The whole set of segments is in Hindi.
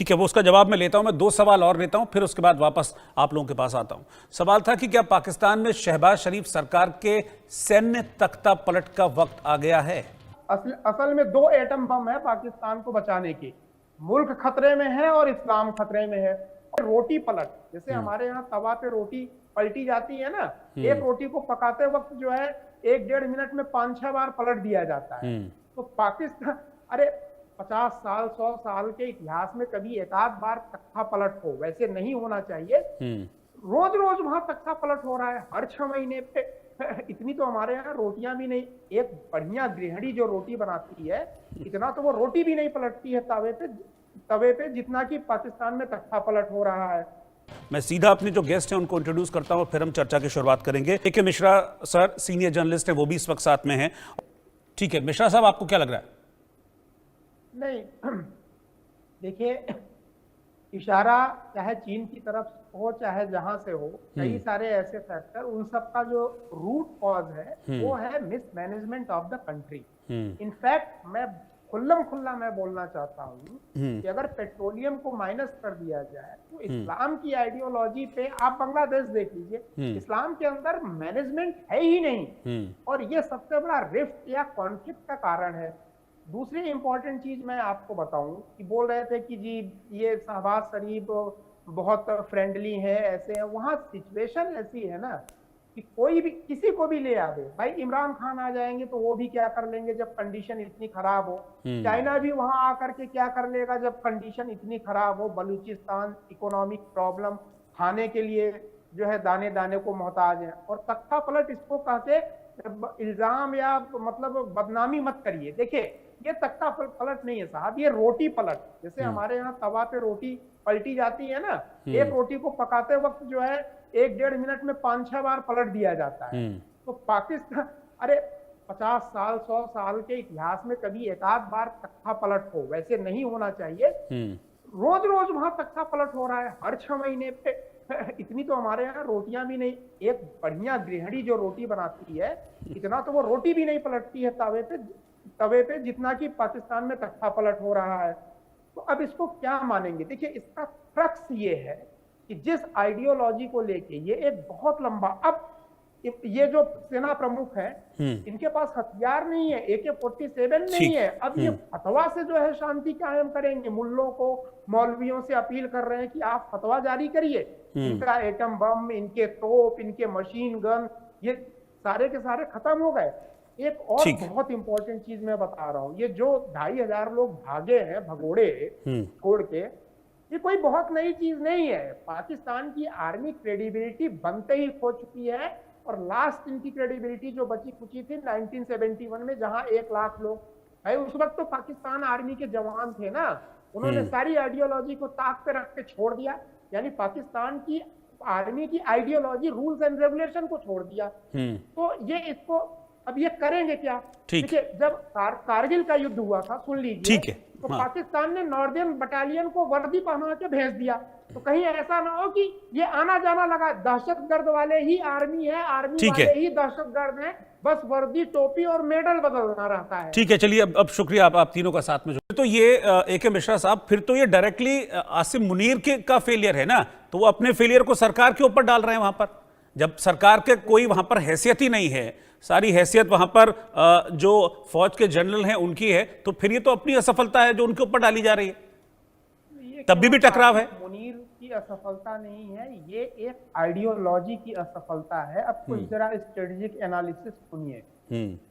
ठीक है, वो उसका जवाब मैं लेता हूं। मैं 2 सवाल और लेता हूं, फिर उसके बाद वापस आप लोगों के पास आता हूं। सवाल था कि क्या पाकिस्तान में शहबाज शरीफ सरकार के सैन्य तख्ता पलट का वक्त आ गया है? असल में 2 एटम बम है पाकिस्तान को बचाने के। मुल्क खतरे में है और इस्लाम खतरे में है। और रोटी पलट, जैसे हमारे यहाँ तवा पे रोटी पलटी जाती है ना, एक रोटी को पकाते वक्त जो है 1-1.5 मिनट में 5-6 बार पलट दिया जाता है। तो पाकिस्तान, अरे 50 साल 100 साल के इतिहास में कभी एक आध बार तख्ता पलट हो, वैसे नहीं होना चाहिए। रोज रोज वहां तख्ता पलट हो रहा है, हर 6 महीने पे। इतनी तो हमारे यहाँ रोटियां भी नहीं, एक बढ़िया गृहिणी जो रोटी बनाती है, इतना तो वो रोटी भी नहीं पलटती है तवे पे जितना कि पाकिस्तान में तख्ता पलट हो रहा है। मैं सीधा अपने जो गेस्ट हैं उनको इंट्रोड्यूस करता हूं, फिर हम चर्चा की शुरुआत करेंगे। A K. Mishra sir senior journalist हैं, वो भी इस वक्त साथ में हैं। ठीक है मिश्रा साहब, आपको क्या लग रहा है? नहीं, देखिए, इशारा चाहे चीन की तरफ हो चाहे जहां से हो, कई सारे ऐसे फैक्टर, उन सब का जो रूट कॉज है वो है mismanagement of the country. In fact मैं खुल्ला मैं बोलना चाहता हूँ कि अगर पेट्रोलियम को माइनस कर दिया जाए तो इस्लाम की आइडियोलॉजी पे आप बांग्लादेश देख लीजिए, इस्लाम के अंदर मैनेजमेंट है ही नहीं, और ये सबसे बड़ा रिफ्ट या कॉन्फ्लिक्ट का कारण है। दूसरी इंपॉर्टेंट चीज मैं आपको बताऊं कि बोल रहे थे कि जी ये शहबाज शरीफ बहुत फ्रेंडली है, ऐसे है। वहां सिचुएशन ऐसी है ना कि कोई भी किसी को भी ले आवे, भाई इमरान खान आ जाएंगे तो वो भी क्या कर लेंगे जब कंडीशन इतनी खराब हो। चाइना भी वहां आकर के क्या कर लेगा जब कंडीशन इतनी खराब हो। बलूचिस्तान इकोनॉमिक प्रॉब्लम, खाने के लिए जो है दाने दाने को मोहताज है। और तख्ता पलट इसको कहते इल्जाम या मतलब बदनामी मत करिए। देखिए ये तख्ता पलट नहीं है साहब, ये रोटी पलट। जैसे हमारे यहाँ तवा पे रोटी पलटी जाती है ना, एक रोटी को पकाते वक्त जो है 1-1.5 मिनट में 5-6 बार पलट दिया जाता है। तो पाकिस्तान, अरे 50 साल 100 साल के इतिहास में कभी एक आध बार तख्ता पलट हो, वैसे नहीं होना चाहिए। रोज रोज वहां तख्ता पलट हो रहा है, हर 6 महीने पे। इतनी तो हमारे यहाँ रोटियां भी नहीं, एक बढ़िया गृहिणी जो रोटी बनाती है, इतना तो वो रोटी भी नहीं पलटती है तवे पे जितना कि पाकिस्तान में तख्ता पलट हो रहा है। तो अब इसको क्या मानेंगे? देखिए इसका क्रक्स ये है कि जिस आइडियोलॉजी को लेके ये एक बहुत लंबा, अब ये जो सेना प्रमुख है इनके पास हथियार नहीं है, AK-47 नहीं है। अब ये फतवा से जो है शांति कायम करेंगे, मुल्लों को मौलवियों से अपील कर रहे हैं कि आप फतवा जारी करिए। इनका एटम बम, इनके तोप, इनके मशीन गन, ये सारे के सारे खत्म हो गए। एक और बहुत इंपॉर्टेंट चीज मैं बता रहा हूं, ये जो 2,500 लोग भागे हैं भगोड़े छोड़ के, ये कोई बहुत नई चीज नहीं है। पाकिस्तान की आर्मी क्रेडिबिलिटी बनते ही खो चुकी है, और लास्ट इनकी क्रेडिबिलिटी जो बची कुची थी 1971 में, जहां 1 लाख लोग, भाई उस वक्त तो पाकिस्तान आर्मी के जवान थे ना, उन्होंने सारी आइडियोलॉजी को ताक पे रख के छोड़ दिया। यानी पाकिस्तान की आर्मी की आइडियोलॉजी रूल्स एंड रेगुलेशन को छोड़ दिया। तो ये इसको अब ये करेंगे क्या? देखिए जब कारगिल का युद्ध हुआ था, सुन लीजिए, तो पाकिस्तान ने नॉर्दर्न बटालियन को वर्दी पहना के भेज दिया। तो कहीं ऐसा ना हो कि ये आना जाना लगा, दहशतगर्द वाले ही आर्मी है, आर्मी वाले ही दहशतगर्द हैं, बस वर्दी टोपी और मेडल बदलना रहता है। ठीक है, चलिए अब शुक्रिया आप तीनों का साथ में। तो ये A.K. मिश्रा साहब, फिर तो ये डायरेक्टली आसिम मुनीर का फेलियर है ना, तो वो अपने फेलियर को सरकार के ऊपर डाल रहे हैं। वहां पर जब सरकार के कोई वहां पर हैसियत ही नहीं है, सारी हैसियत वहां पर जो फौज के जनरल हैं उनकी है, तो फिर ये तो अपनी असफलता है जो उनके ऊपर डाली जा रही है। तब भी टकराव है। मुनीर की असफलता नहीं है, ये एक आइडियोलॉजी की असफलता है। अब कुछ जरा स्ट्रेटेजिक एनालिसिस सुनिए।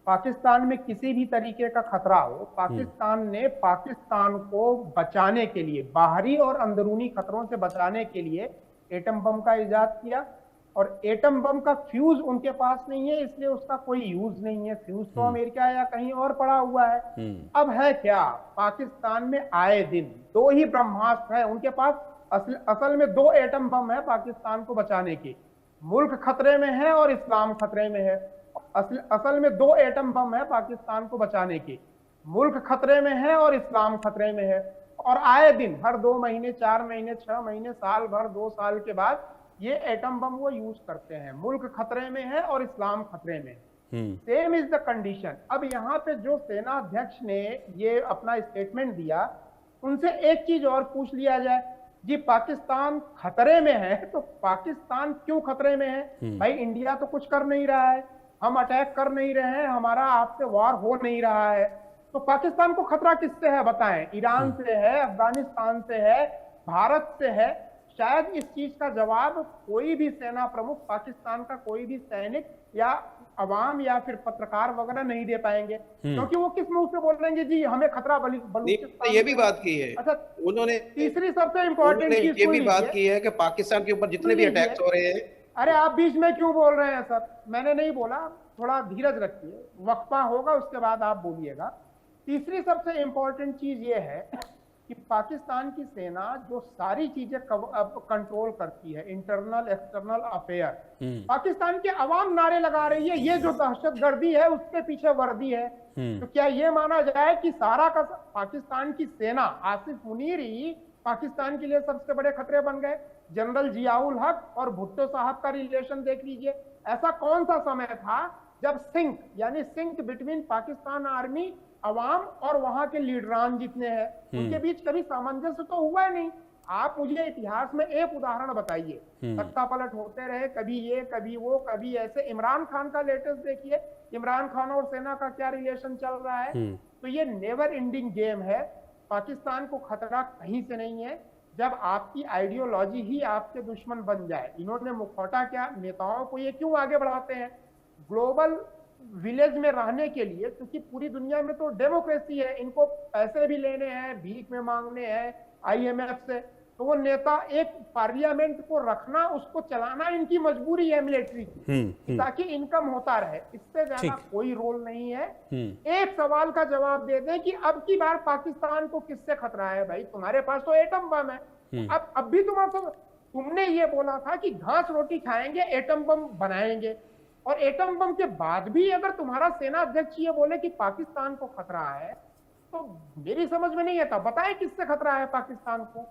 पाकिस्तान में किसी भी तरीके का खतरा हो, पाकिस्तान ने पाकिस्तान को बचाने के लिए, बाहरी और अंदरूनी खतरों से बचाने के लिए एटम बम का इजाद किया। और एटम बम का फ्यूज उनके पास नहीं है, इसलिए उसका कोई यूज नहीं है। फ्यूज तो अमेरिका या कहीं और पड़ा हुआ है। अब है क्या, पाकिस्तान में आए दिन 2 ही ब्रह्मास्त्र है उनके पास। असल में 2 एटम बम है पाकिस्तान को बचाने के। मुल्क खतरे में है और इस्लाम खतरे में है। असल में 2 एटम बम है पाकिस्तान को बचाने के। मुल्क खतरे में है और इस्लाम खतरे में है। और आए दिन हर 2 महीने, 4 महीने, 6 महीने, साल भर, 2 साल के बाद ये एटम बम वो यूज करते हैं। मुल्क खतरे में है और इस्लाम खतरे में है। Same is the condition. अब यहाँ पे जो सेना अध्यक्ष ने ये अपना स्टेटमेंट दिया, उनसे एक चीज और पूछ लिया जाए, जी पाकिस्तान खतरे में है तो पाकिस्तान क्यों खतरे में है? भाई इंडिया तो कुछ कर नहीं रहा है, हम अटैक कर नहीं रहे हैं, हमारा आपसे वार हो नहीं रहा है, तो पाकिस्तान को खतरा किससे है बताएं? ईरान से है, अफगानिस्तान से है, भारत से है? शायद इस चीज का जवाब कोई भी सेना प्रमुख, पाकिस्तान का कोई भी सैनिक या अवाम या फिर पत्रकार वगैरह नहीं दे पाएंगे, क्योंकि वो किस मुंह से बोलेंगे जी हमें खतरा बलूचिस्तान ये भी बात की है। अच्छा, उन्होंने तीसरी सबसे इंपॉर्टेंट चीज ये सुन भी बात लीजिए। की है कि पाकिस्तान के ऊपर जितने भी अटैक्स हो रहे हैं। अरे आप बीच में क्यों बोल रहे हैं सर? मैंने नहीं बोला, थोड़ा धीरज रखिए, वक्फा होगा उसके बाद आप बोलिएगा। तीसरी सबसे इंपॉर्टेंट चीज ये है कि पाकिस्तान की सेना जो सारी चीजें कंट्रोल करती है, इंटरनल एक्सटर्नल अफेयर, पाकिस्तान के अवाम नारे लगा रही है, ये जो दहशतगर्दी है उसके पीछे वर्दी है। तो क्या ये माना जाए कि सारा का पाकिस्तान की सेना, आसिफ मुनीर ही पाकिस्तान के लिए सबसे बड़े खतरे बन गए? जनरल जियाउल हक और भुट्टो साहब का रिलेशन देख लीजिए। ऐसा कौन सा समय था जब सिंक यानी सिंक बिटवीन पाकिस्तान आर्मी, अवाम और वहां के लीडरान जितने हैं उनके बीच कभी सामंजस्य तो हुआ ही नहीं। आप मुझे इतिहास में एक उदाहरण बताइए, सत्ता पलट होते रहे, कभी ये कभी वो कभी ऐसे। इमरान खान का लेटेस्ट देखिए, इमरान खान और सेना का क्या रिलेशन चल रहा है। तो ये नेवर एंडिंग गेम है। पाकिस्तान को खतरा कहीं से नहीं है जब आपकी आइडियोलॉजी ही आपके दुश्मन बन जाए। इन्होंने मुखौटा क्या, नेताओं को ये क्यों आगे बढ़ाते हैं? ग्लोबल विलेज में रहने के लिए, क्योंकि पूरी दुनिया में तो डेमोक्रेसी है, इनको पैसे भी लेने हैं, भीख में मांगने हैं आईएमएफ से, तो वो नेता एक पार्लियामेंट को रखना, उसको चलाना इनकी मजबूरी है मिलिट्री की, ताकि इनकम होता रहे। इससे ज्यादा कोई रोल नहीं है। एक सवाल का जवाब दे दें कि अब की बार पाकिस्तान को किससे खतरा है? भाई तुम्हारे पास तो एटम बम है। अब भी तुमने ये बोला था कि घास रोटी खाएंगे, एटम बम बनाएंगे, और एटम बम के बाद भी अगर तुम्हारा सेना अध्यक्ष ये बोले कि पाकिस्तान को खतरा है, तो मेरी समझ में नहीं आता, बताएं किससे खतरा है पाकिस्तान को?